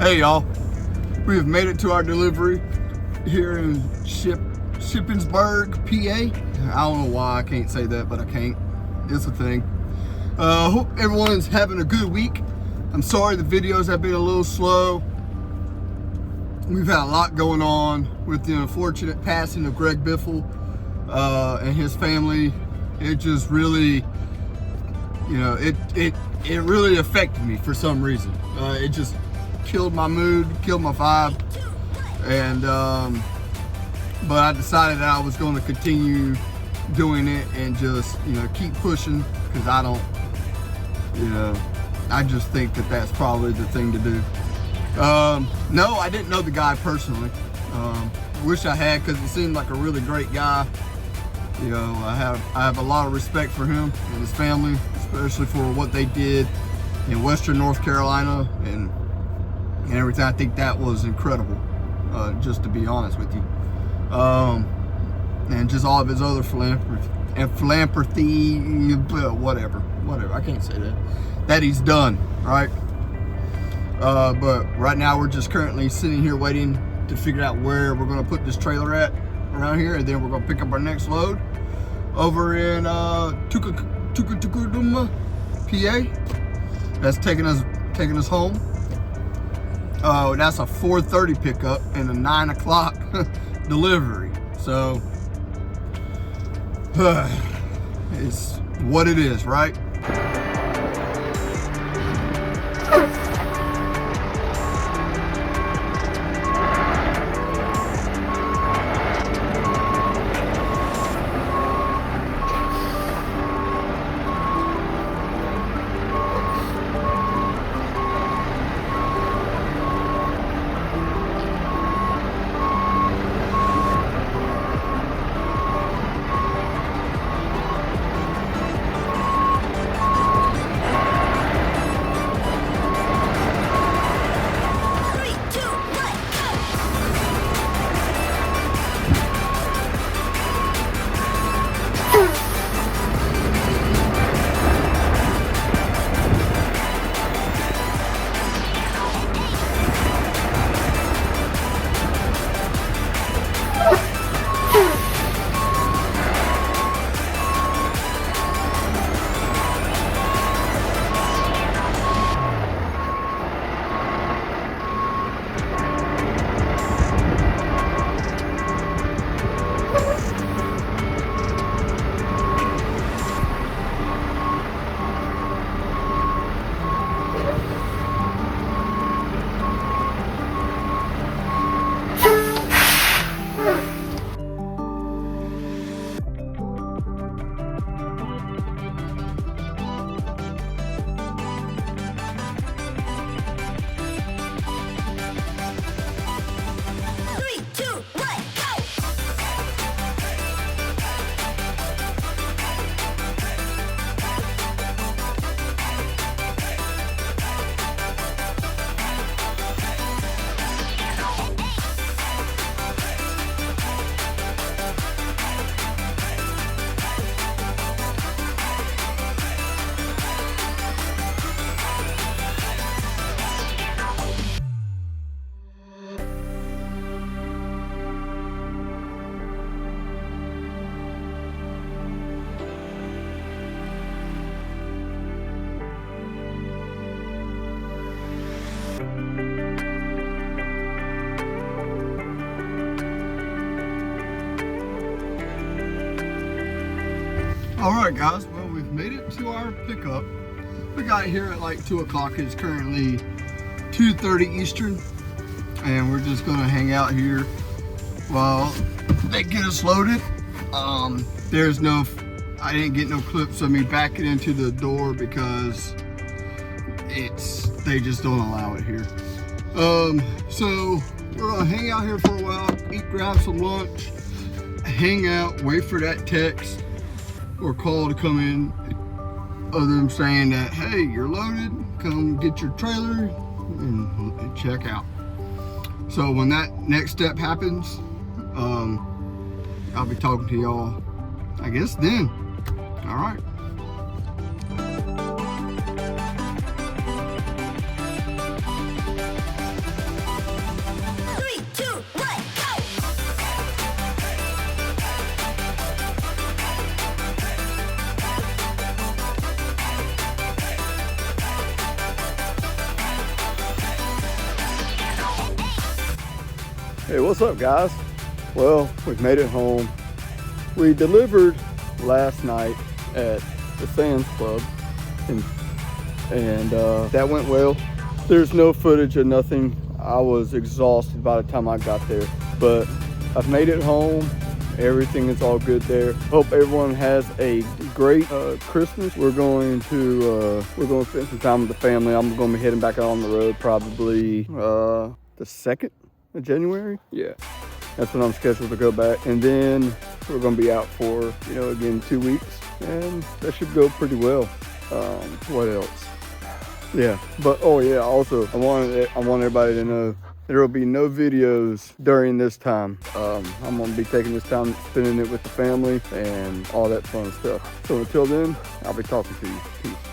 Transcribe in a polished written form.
Hey y'all, we have made it to our delivery here in Shippensburg, PA. I don't know why I can't say that, but I can't. It's a thing. Hope everyone's having a good week. I'm sorry the videos have been a little slow. We've had a lot going on with the unfortunate passing of Greg Biffle and his family. It just really, you know, it really affected me for some reason. It just killed my mood, killed my vibe, and but I decided that I was going to continue doing it and just, you know, keep pushing, because I don't, you know, I just think that that's probably the thing to do. No, I didn't know the guy personally. Wish I had, because it seemed like a really great guy. You know, I have a lot of respect for him and his family, especially for what they did in Western North Carolina and everything. I think that was incredible, just to be honest with you. And just all of his other philanthropy, whatever, I can't say that he's done, right? But right now we're just currently sitting here waiting to figure out where we're going to put this trailer at around here, and then we're going to pick up our next load over in Tukaduma, PA. That's taking us home. That's a 4:30 pickup and a 9 o'clock delivery. So it's what it is, right? Alright guys, well, we've made it to our pickup. We got here at like 2 o'clock. It's currently 2:30 Eastern, and we're just gonna hang out here while they get us loaded. I didn't get no clips of me backing into the door because they just don't allow it here. So we're gonna hang out here for a while, grab some lunch, hang out, wait for that text or call to come in of them saying that, hey, you're loaded, come get your trailer and check out. So when that next step happens, I'll be talking to y'all, I guess, then. All right. Hey, what's up, guys? Well, we've made it home. We delivered last night at the Sands Club, and that went well. There's no footage of nothing. I was exhausted by the time I got there, but I've made it home. Everything is all good there. Hope everyone has a great Christmas. We're going to spend some time with the family. I'm going to be heading back out on the road probably the 2nd of January. Yeah, that's when I'm scheduled to go back. And then we're going to be out for, again, 2 weeks. And that should go pretty well. What else? Yeah, but also I want everybody to know there will be no videos during this time. I'm gonna be taking this time, spending it with the family and all that fun stuff. So until then, I'll be talking to you. Peace.